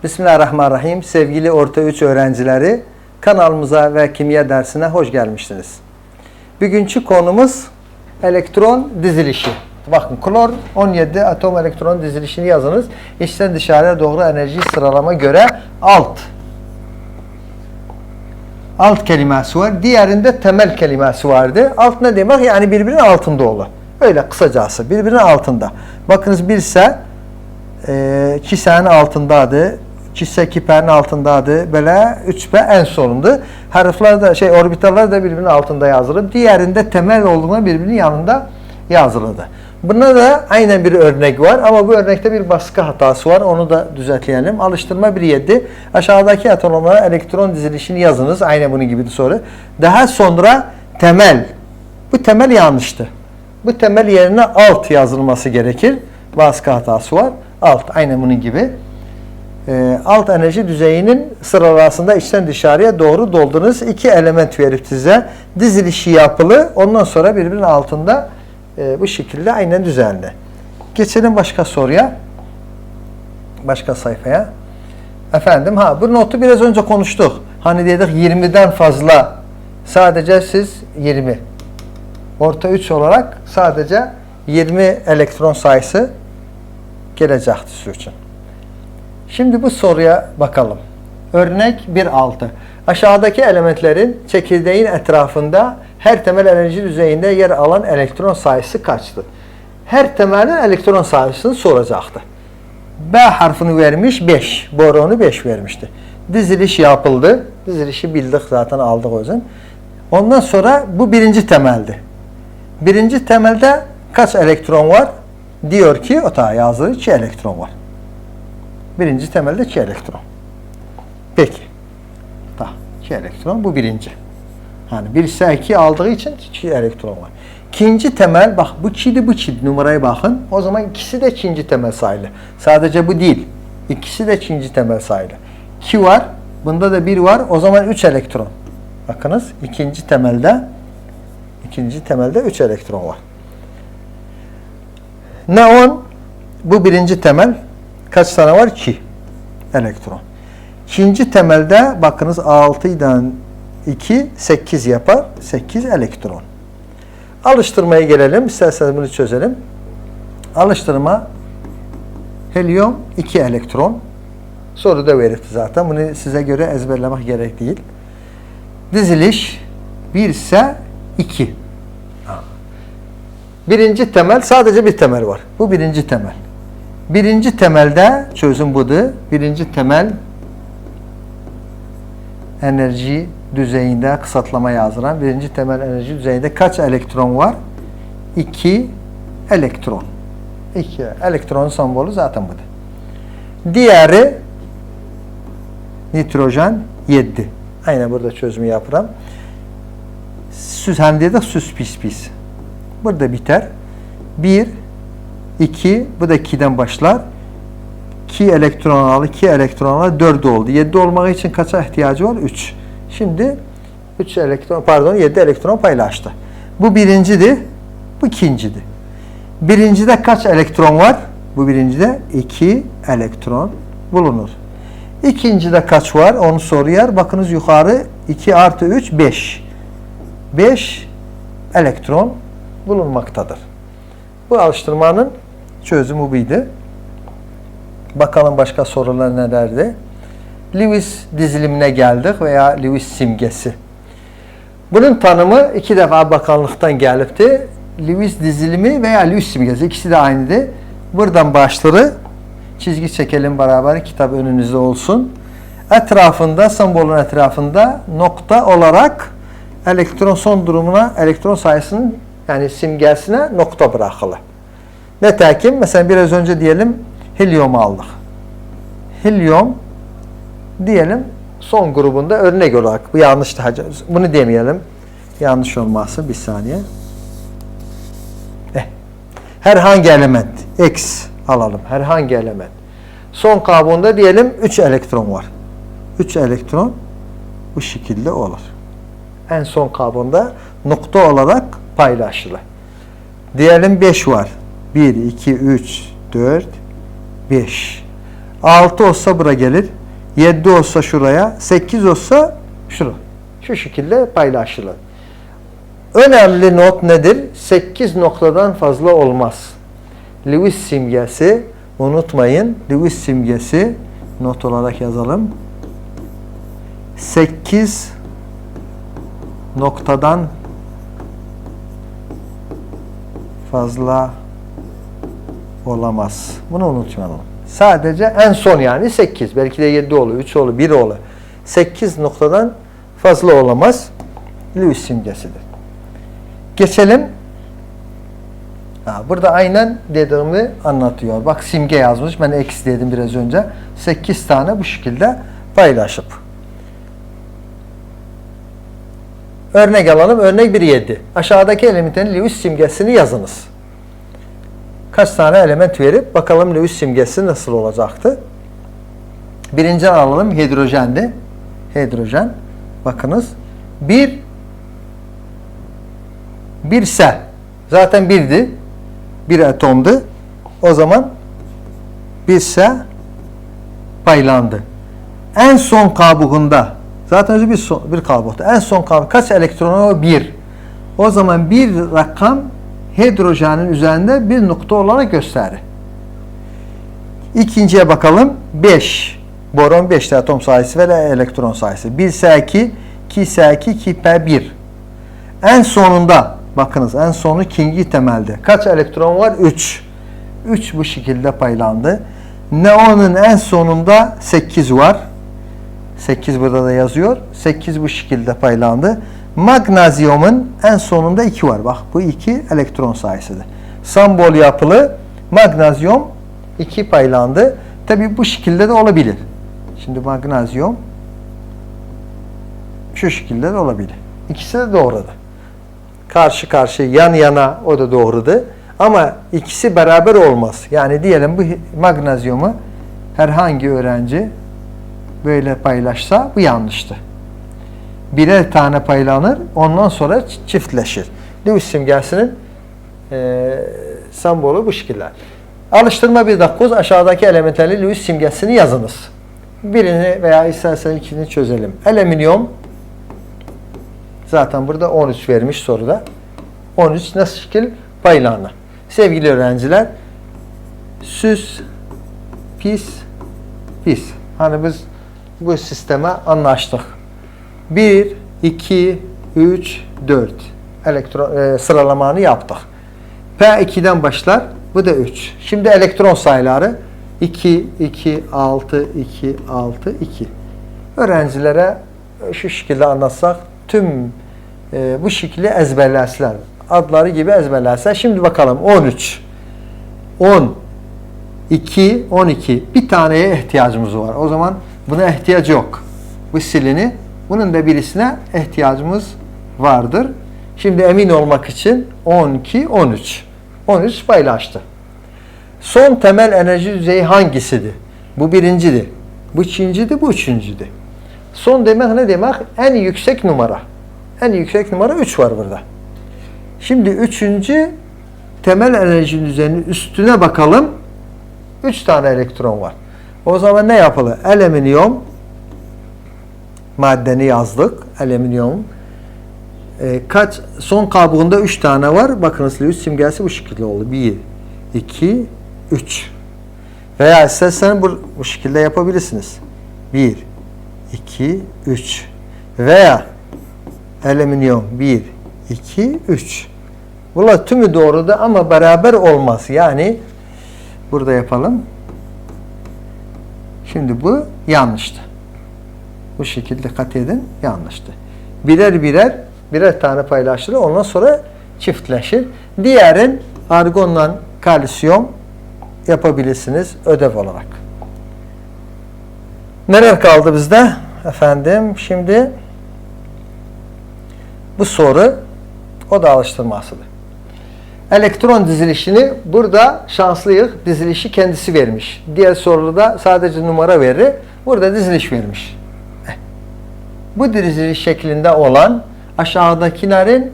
Bismillahirrahmanirrahim. Sevgili Orta 3 öğrencileri, kanalımıza ve kimya dersine hoş gelmişsiniz. Bugünkü konumuz elektron dizilişi. Bakın, klor 17 atom elektron dizilişini yazınız. İçten dışarıya doğru enerji sıralama göre alt kelimesi var. Diğerinde temel kelimesi vardı. Alt ne demek? Yani birbirinin altında olur. Öyle kısacası birbirinin altında. Bakınız, bir ise kisenin altındadır. Kise kipenin altındadır. Böyle 3P en sonundur. Harfler de orbitaller de birbirinin altında yazılır. Diğerinde temel olduğuna birbirinin yanında yazılıdır. Buna da aynen bir örnek var ama bu örnekte bir baskı hatası var. Onu da düzeltleyelim. Alıştırma 1.7. Aşağıdaki atomlara elektron dizilişini yazınız. Aynen bunun gibi bir soru. Daha sonra temel. Bu temel yanlıştı. Bu temel yerine alt yazılması gerekir. Baskı hatası var. Alt. Aynen bunun gibi. Alt enerji düzeyinin sıralamasında içten dışarıya doğru doldurunuz. 2 element verip size dizilişi yapılı. Ondan sonra birbirinin altında bu şekilde aynen düzenli. Geçelim başka soruya. Başka sayfaya. Efendim, bu notu biraz önce konuştuk. Hani dedik 20'den fazla. Sadece siz 20. Orta 3 olarak sadece 20 elektron sayısı gelecektir sizin için. Şimdi bu soruya bakalım. Örnek 1.6. Aşağıdaki elementlerin çekirdeğin etrafında her temel enerji düzeyinde yer alan elektron sayısı kaçtır? Her temelin elektron sayısını soracaktı. B harfini vermiş 5. Boronu 5 vermişti. Diziliş yapıldı. Dizilişi bildik zaten, aldık o yüzden. Ondan sonra bu birinci temeldi. Birinci temelde kaç elektron var? Diyor ki o da yazdığı 2 elektron var. Birinci temelde 2 elektron. Peki. 2 elektron, bu birinci. Yani bir ise 2 aldığı için 2 elektron var. İkinci temel, bak bu 2'di, bu 2'di, numaraya bakın. O zaman ikisi de ikinci temel sayılı. Sadece bu değil. İkisi de ikinci temel sayılı. 2 var. Bunda da 1 var. O zaman 3 elektron. Bakınız, ikinci temelde 3 elektron var. Neon, bu birinci temel. Kaç tane var? 2 elektron. İkinci temelde bakınız 6'dan 2 8 yapar. 8 elektron. Alıştırmaya gelelim. İsterseniz bunu çözelim. Alıştırma, helyum 2 elektron. Soruda verildi zaten. Bunu size göre ezberlemek gerek değil. Diziliş 1 ise 2. Birinci temel, sadece bir temel var. Bu birinci temel. Birinci temelde çözüm budur. Birinci temel enerji düzeyinde kısaltlama yazılan birinci temel enerji düzeyinde kaç elektron var? 2 elektron. 2 elektronun sembolü zaten budur. Diğeri nitrojen 7. Aynen burada çözümü yapıram. Hem dedik süs pis. Burada biter. 1 2, bu da 2'den başlar. 2 elektron alır, 2 elektron alır, 4 oldu. 7 olmak için kaça ihtiyacı var? 3. Şimdi 7 elektron paylaştı. Bu birincidi, bu ikincidi. Birincide kaç elektron var? Bu birincide 2 elektron bulunur. İkincide kaç var? Onu soruyor. Bakınız yukarı 2 artı 3, 5. 5 elektron bulunmaktadır. Bu alıştırmanın çözümü buydu. Bakalım başka sorular nelerdi? Lewis dizilimine geldik veya Lewis simgesi. Bunun tanımı 2 defa bakanlıktan gelipti. Lewis dizilimi veya Lewis simgesi, ikisi de aynıydı. Buradan başları çizgi çekelim beraber, kitap önünüzde olsun. Etrafında, sembolün etrafında nokta olarak elektron son durumuna, elektron sayısının yani simgesine nokta bırakılı. Nitekim mesela biraz önce diyelim helyum aldık. Helyum diyelim son grubunda örnek olarak, bu yanlış da, bunu demeyelim. Yanlış olması, bir saniye. Herhangi element X alalım. Herhangi element. Son kabuğunda diyelim 3 elektron var. 3 elektron bu şekilde olur. En son kabuğunda nokta olarak paylaşılır. Diyelim 5 var. 1, 2, 3, 4, 5. 6 olsa bura gelir. 7 olsa şuraya. 8 olsa şuraya. Şu şekilde paylaşılır. Önemli not nedir? 8 noktadan fazla olmaz. Lewis simgesi, unutmayın, Lewis simgesi not olarak yazalım. 8 noktadan fazla olamaz. Bunu unutmayalım. Sadece en son yani 8. Belki de 7 olur, 3 olur, 1 olur. 8 noktadan fazla olamaz. Lewis simgesidir. Geçelim. Burada aynen dediğimi anlatıyor. Bak simge yazmış. Ben eksi dedim biraz önce. 8 tane bu şekilde paylaşıp. Örnek alalım. Örnek 1.7. Aşağıdaki elementin Lewis simgesini yazınız. Kaç tane element verip bakalım Lewis simgesi nasıl olacaktı. Birinci alalım. Hidrojendi. Hidrojen. Bakınız. Bir ise zaten birdi. Bir atomdu. O zaman birse paylandı. En son kabuğunda zaten önce bir kabuktu. En son kabuk kaç elektronu var? 1. O zaman bir rakam hidrojenin üzerinde bir nokta olarak gösterir. İkinciye bakalım. 5. Boron 5 atom sayısı ve elektron sayısı. 1 ise 2, 2 ise 2, 2 ise 1. En sonunda bakınız en sonu ikinci temelde. Kaç elektron var? 3. 3 bu şekilde paylandı. Neonun en sonunda 8 var. 8 burada da yazıyor. 8 bu şekilde paylandı. Magnezyumun en sonunda 2 var. Bak bu 2 elektron sayısıdır. Sembol yapılı magnezyum 2 paylandı. Tabi bu şekilde de olabilir. Şimdi magnezyum şu şekilde de olabilir. İkisi de doğrudur. Karşı karşı yan yana o da doğrudur. Ama ikisi beraber olmaz. Yani diyelim bu magnezyumu herhangi öğrenci böyle paylaşsa bu yanlıştı. Birer tane paylanır, ondan sonra çiftleşir. Lewis simgesinin sembolü bu şekilde. Alıştırma 1.9 aşağıdaki elementlerin Lewis simgesini yazınız. Birini veya istersen ikisini çözelim. Alüminyum zaten burada 13 vermiş soruda. 13 nasıl şekil paylanır? Sevgili öğrenciler, süs, pis, pis. Hani biz bu sisteme anlaştık. 1, 2, 3, 4 elektron sıralamanı yaptık. P2'den başlar. Bu da 3. Şimdi elektron sayıları 2, 2, 6, 2, 6, 2. Öğrencilere şu şekilde anlatsak tüm bu şekilde ezberlerler. Adları gibi ezberlerler. Şimdi bakalım 13, 10, 2, 12. Bir taneye ihtiyacımız var. O zaman buna ihtiyaç yok. Bu silini. Bunun da birisine ihtiyacımız vardır. Şimdi emin olmak için 12, 13. 13 paylaştı. Son temel enerji düzeyi hangisidir? Bu birincidir. Bu ikincidir, bu üçüncüdür. Son demek ne demek? En yüksek numara. En yüksek numara 3 var burada. Şimdi üçüncü temel enerji düzeyinin üstüne bakalım. 3 tane elektron var. O zaman ne yapılır? Alüminyum maddeni yazdık. Alüminyum kaç son kabuğunda 3 tane var. Bakınız Lewis simgesi bu şekilde oldu. 1, 2, 3. Veya isterseniz bu şekilde yapabilirsiniz. 1, 2, 3. Veya alüminyum 1, 2, 3. Bunlar tümü doğrudur ama beraber olmaz. Yani burada yapalım. Şimdi bu yanlıştı. Bu şekilde dikkat edin. Yanlıştı. Birer tane paylaştırır. Ondan sonra çiftleşir. Diğerin argonla kalsiyum yapabilirsiniz ödev olarak. Neler kaldı bizde? Efendim şimdi bu soru o da alıştırmasıdır. Elektron dizilişini burada şanslıyız. Dizilişi kendisi vermiş. Diğer soruda sadece numara verir. Burada diziliş vermiş. Bu diziliş şeklinde olan aşağıdakilerin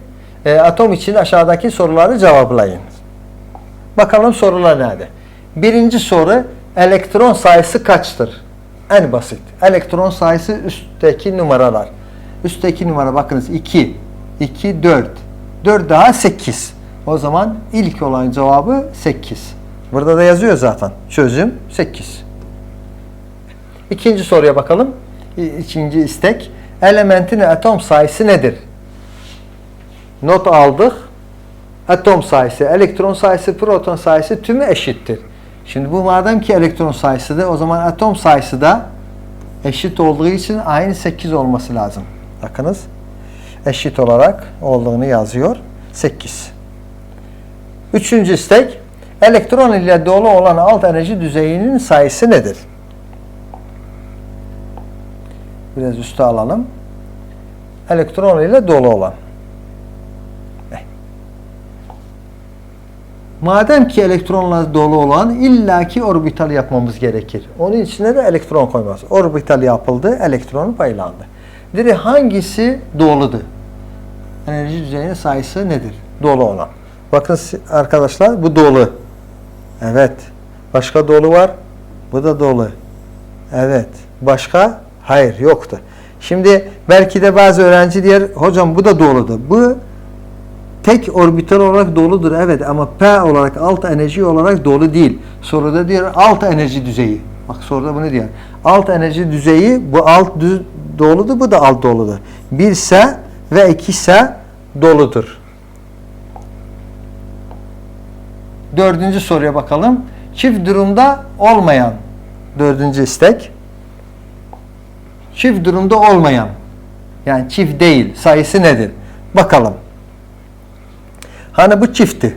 atom için aşağıdaki soruları cevaplayın. Bakalım sorular nerede? Birinci soru elektron sayısı kaçtır? En basit. Elektron sayısı üstteki numaralar. Üstteki numara bakınız 2, 2, 4. 4 daha 8. O zaman ilk olan cevabı 8. Burada da yazıyor zaten. Çözüm 8. İkinci soruya bakalım. İkinci istek. Elementin atom sayısı nedir? Not aldık. Atom sayısı, elektron sayısı, proton sayısı tümü eşittir. Şimdi bu madem ki elektron sayısıdır, o zaman atom sayısı da eşit olduğu için aynı 8 olması lazım. Bakınız. Eşit olarak olduğunu yazıyor. 8. Üçüncü istek. Elektron ile dolu olan alt enerji düzeyinin sayısı nedir? Biraz üste alalım. Elektron ile dolu olan. Madem ki elektronla dolu olan illaki orbital yapmamız gerekir. Onun içine de elektron koymaz. Orbital yapıldı, elektron paylandı. Dedi hangisi doludur? Enerji düzeyinin sayısı nedir? Dolu olan. Bakın arkadaşlar bu dolu. Evet. Başka dolu var. Bu da dolu. Evet. Başka? Hayır yoktu. Şimdi belki de bazı öğrenci diyor hocam bu da doludur. Bu tek orbital olarak doludur evet ama P olarak alt enerji olarak dolu değil. Soruda diyor alt enerji düzeyi. Bak soruda bunu diyor. Alt enerji düzeyi bu alt doludur bu da alt doludur. 1 ise ve 2 ise doludur. Dördüncü soruya bakalım. Çift durumda olmayan. Dördüncü istek. Çift durumda olmayan. Yani çift değil. Sayısı nedir? Bakalım. Hani bu çifti.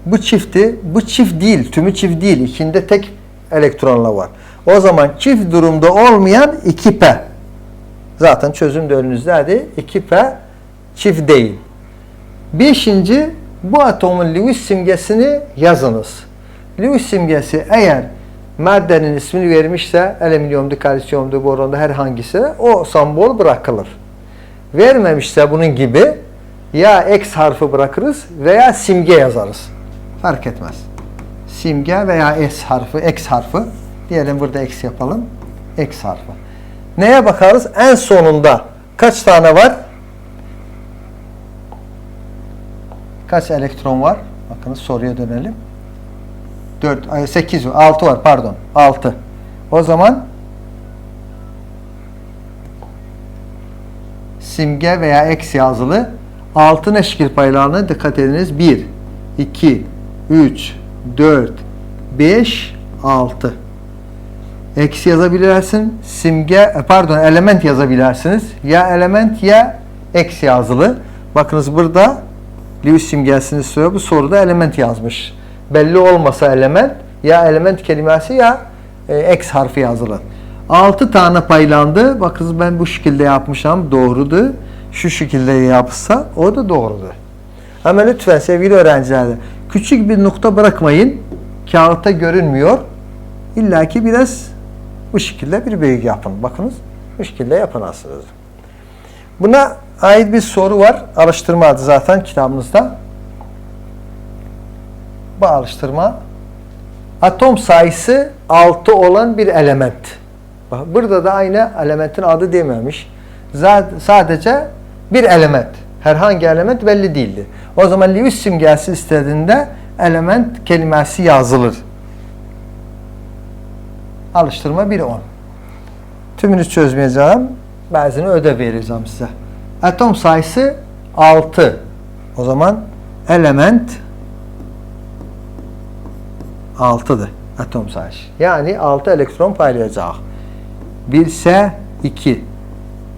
Bu çifti. Bu çift değil. Tümü çift değil. İçinde tek elektronla var. O zaman çift durumda olmayan 2P. Zaten çözüm de önünüzdeydi. 2P çift değil. Beşinci bu atomun Lewis simgesini yazınız. Lewis simgesi eğer maddenin ismini vermişse alüminyumdu, kalsiyumdu, borondu herhangisi o sembol bırakılır. Vermemişse bunun gibi ya X harfi bırakırız veya simge yazarız. Fark etmez. Simge veya S harfi, X harfi. Diyelim burada X yapalım. X harfi. Neye bakarız? En sonunda kaç tane var? Kaç elektron var? Bakınız soruya dönelim. 4, 8, 6 var pardon. 6. O zaman simge veya X yazılı altın eşkil paylarına dikkat ediniz. 1, 2, 3, 4, 5, 6. Eksi yazabilirsin. Simge, pardon element yazabilirsiniz. Ya element ya eksi yazılı. Bakınız burada Lewis simgesini istiyor. Bu soruda element yazmış. Belli olmasa element ya element kelimesi ya X harfi yazılı. 6 tane paylandı. Bakınız ben bu şekilde yapmışım. Doğrudu. Şu şekilde yapsa o da doğrudur. Ama lütfen sevgili öğrenciler küçük bir nokta bırakmayın. Kağıtta görünmüyor. İlla ki biraz bu şekilde bir büyük yapın. Bakınız bu şekilde yapın aslında. Buna ait bir soru var. Araştırma adı zaten kitabımızda. Bu araştırma atom sayısı 6 olan bir element. Bak, burada da aynı elementin adı dememiş. Sadece bir element. Herhangi element belli değildi. O zaman Lewis simgesi istediğinde element kelimesi yazılır. Alıştırma 1.10. Tümünü çözmeyeceğim. Bazını ödev vereceğim size. Atom sayısı 6. O zaman element 6'dır. Atom sayısı. Yani 6 elektron paylayacak. 1 ise 2.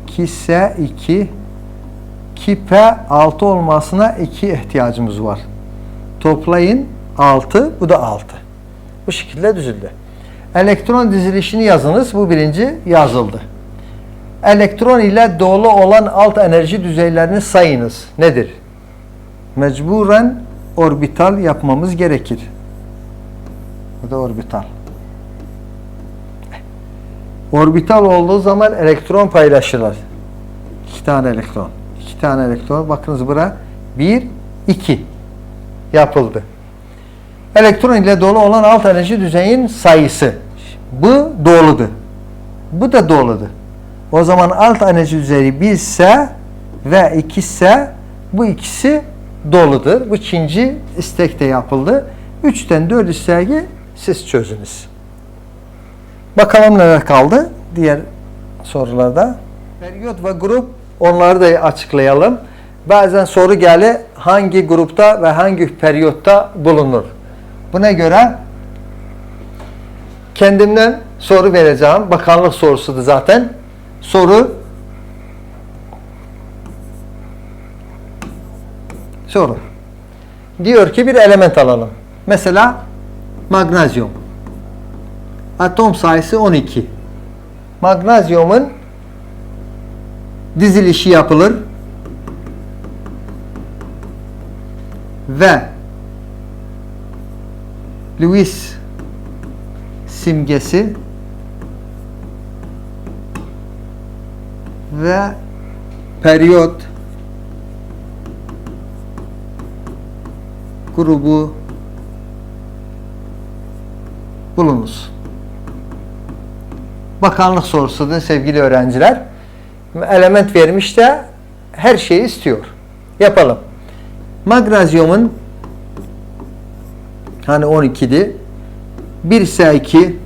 2 ise 2. 2P 6 olmasına 2 ihtiyacımız var. Toplayın 6. Bu da 6. Bu şekilde düzüldü. Elektron dizilişini yazınız. Bu birinci yazıldı. Elektron ile dolu olan alt enerji düzeylerini sayınız. Nedir? Mecburen orbital yapmamız gerekir. Bu da orbital. Orbital olduğu zaman elektron paylaşırlar. 2 tane elektron. 2 tane elektron. Bakınız buraya 1, 2 yapıldı. elektron ile dolu olan alt enerji düzeyin sayısı. Bu doludur. Bu da doludur. O zaman alt enerji düzeyi 1 ise ve 2 ise bu ikisi doludur. Bu ikinci istek de yapıldı. 3'ten 4 isteği siz çözünüz. Bakalım neler kaldı diğer sorularda. Periyot ve grup, onları da açıklayalım. Bazen soru gelir, hangi grupta ve hangi periyotta bulunur. Buna göre kendimden soru vereceğim. Bakanlık sorusudur zaten. Soru diyor ki bir element alalım. Mesela magnezyum. Atom sayısı 12. Magnezyumun dizilişi yapılır ve Lewis simgesi ve periyot grubu bulunur. Bakanlık sorusudur sevgili öğrenciler. Element vermiş de her şeyi istiyor. Yapalım. Magnezyumun hani 12'di. 1 ise 2,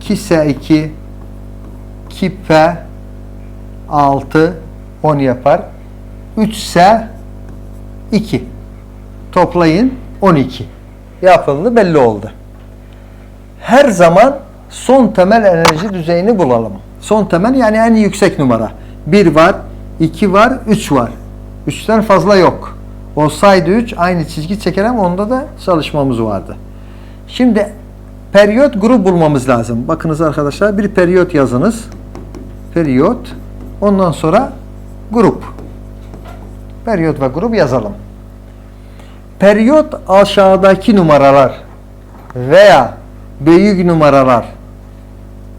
2 ise 2, 2P 6 10 yapar. 3 ise 2. Toplayın 12. Yapıldı, belli oldu. Her zaman son temel enerji düzeyini bulalım. Son temel yani en yüksek numara. 1 var, 2 var, 3 var. 3'ten fazla yok. Olsaydı 3 aynı çizgi çekerim, onda da çalışmamız vardı. Şimdi periyot grup bulmamız lazım. Bakınız arkadaşlar, bir periyot yazınız. Periyot. Ondan sonra grup. Periyot ve grup yazalım. Periyot aşağıdaki numaralar veya büyük numaralar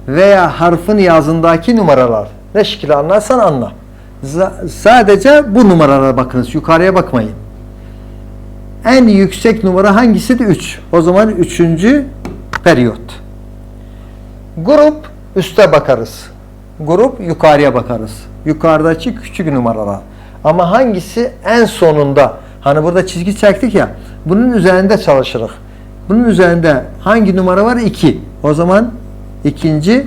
veya harfin yazındaki numaralar. Ne şekilde anlarsan anla. Sadece bu numaralara bakınız. Yukarıya bakmayın. En yüksek numara hangisidir? 3. O zaman 3. periyot. Grup üste bakarız. Grup yukarıya bakarız. Yukarıdaki küçük numaralar. Ama hangisi en sonunda? Hani burada çizgi çektik ya. Bunun üzerinde çalışırız. Bunun üzerinde hangi numara var? 2. O zaman ikinci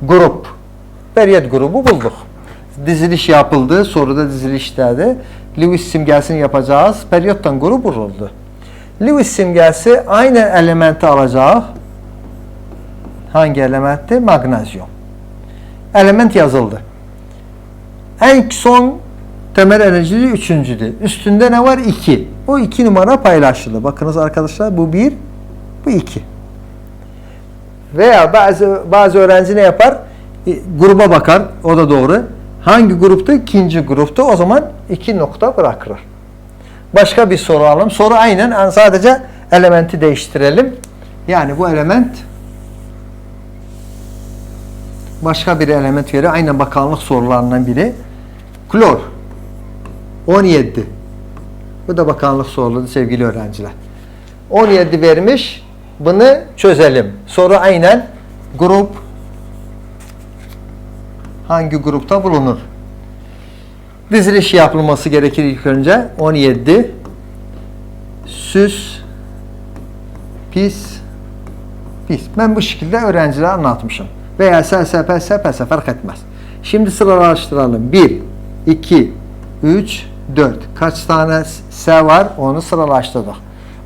grup. Periyot grubu bulduk. Diziliş yapıldı. Soruda dizilişlerdi. Lewis simgesini yapacağız. Periyottan grup bulundu. Lewis simgesi aynı elementi alacak. Hangi elementti? Magnezyum. Element yazıldı. En son temel enerji 3.'dü. Üstünde ne var? 2. O 2 numara paylaşıldı. Bakınız arkadaşlar, bu 1, bu 2. Veya bazı öğrenci ne yapar? Gruba bakar. O da doğru. Hangi grupta? İkinci grupta. O zaman 2 nokta bırakır. Başka bir soru alalım. Soru aynen, sadece elementi değiştirelim. Yani bu element başka bir element verir. Aynen bakanlık sorularından biri. Klor 17. Bu da bakanlık soruları sevgili öğrenciler. 17 vermiş. Bunu çözelim. Soru aynen grup hangi grupta bulunur? Diziliş yapılması gerekir ilk önce. 17 süs pis pis. Ben bu şekilde öğrencilere anlatmışım. Veya SPS fark etmez. Şimdi sıralaştıralım. 1, 2, 3, 4. Kaç tane S var? Onu sıralaştırdık.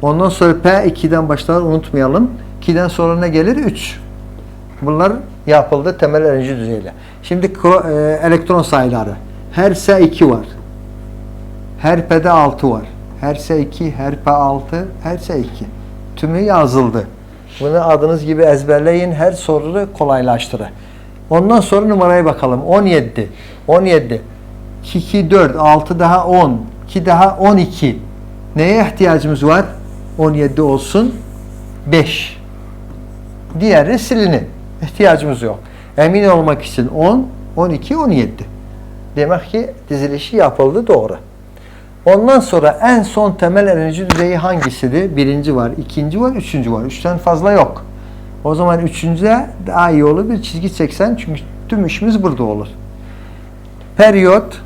Ondan sonra P2'den başlar, unutmayalım. 2'den sonra ne gelir? 3. Bunlar yapıldı temel enerji düzeyiyle. Şimdi elektron sayıları. Her S2 var. Her P'de 6 var. Her S2, her P6, her S2. Tümü yazıldı. Bunu adınız gibi ezberleyin. Her soruyu kolaylaştırır. Ondan sonra numaraya bakalım. 17. 17. 2, 4, 6 daha 10. 2 daha 12. Neye ihtiyacımız var? 17 olsun. 5. Diğeri silinin. İhtiyacımız yok. Emin olmak için 10, 12, 17. Demek ki dizilişi yapıldı doğru. Ondan sonra en son temel enerji düzeyi hangisidir? Birinci var, ikinci var, üçüncü var. Üçten fazla yok. O zaman üçüncüde daha iyi olur. Bir çizgi çeksen çünkü tüm işimiz burada olur. Periyot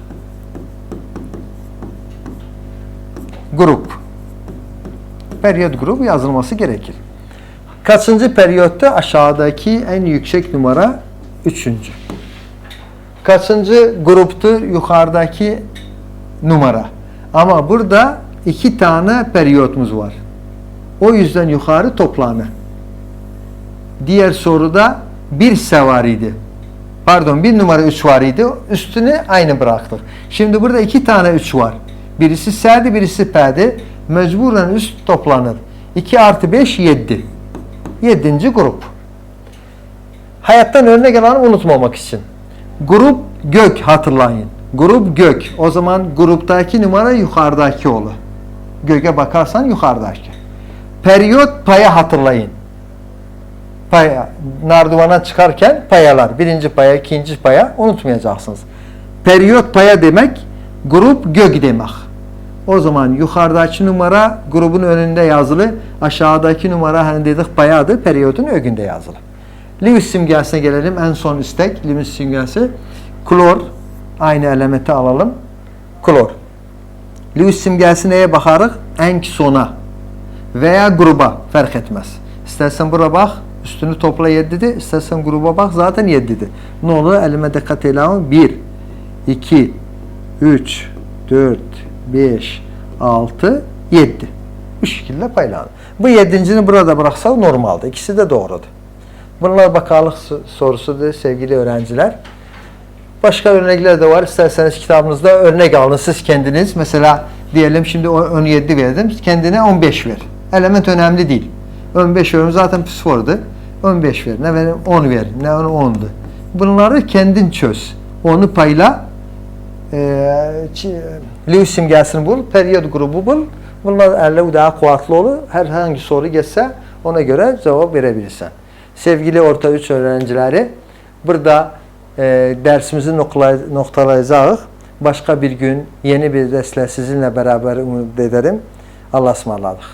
grup. Periyot grubu yazılması gerekir. Kaçıncı periyotta? Aşağıdaki en yüksek numara üçüncü. Kaçıncı gruptur? Yukarıdaki numara. Ama burada iki tane periyotumuz var. O yüzden yukarı toplanır. Diğer soruda bir S var idi. Pardon, bir numara 3 var idi. Üstünü aynı bıraktık. Şimdi burada iki tane 3 var. Birisi S'di, birisi P'di. Mecburen üst toplanır. 2 artı 5 7. 7. grup. Hayattan örnek alalım unutmamak için. Grup gök hatırlayın. Grup gök. O zaman gruptaki numara yukarıdaki olur. Göke bakarsan yukarıdaki. Periyot paya hatırlayın. Paya, nardivana çıkarken payalar. Birinci paya, ikinci paya unutmayacaksınız. Periyot paya demek, grup gök demek. O zaman yukarıdaki numara grubun önünde yazılı, aşağıdaki numara hani dedik payadır, periyotun ögünde yazılı. Lewis simgesine gelelim. En son istek Lewis simgesi. Klor. Aynı elementi alalım. Klor. Lewis simgesi neye bakarız? En sona veya gruba fark etmez. İstersen buraya bak, üstünü topla 7'dir. İstersen gruba bak, zaten 7'dir. Ne olur? Elime dikkat edelim. 1, 2, 3, 4, 5, 6, 7. Bu şekilde paylanır. Bu 7.'ni burada bıraksak normalde. İkisi de doğrudur. Bunlar bakarlık sorusudur sevgili öğrenciler. Başka örnekler de var. İsterseniz kitabınızda örnek alın siz kendiniz. Mesela diyelim şimdi 17 verdim. Kendine 15 ver. Element önemli değil. 15 veriyorum zaten fosfordu. 15 ver. Ne vereyim? 10 ver. Ne 10'du. Bunları kendin çöz. Onu payla. Lewis simgesini bul. Periyot grubu bul. Bunlar elle daha kuvvetli olur. Herhangi soru geçse ona göre cevap verebilirsin. Sevgili orta 3 öğrencileri, burada dersimizi noktalayacağız. Başka bir gün yeni bir dersle sizinle beraber umut ederim. Allah'a ısmarladık.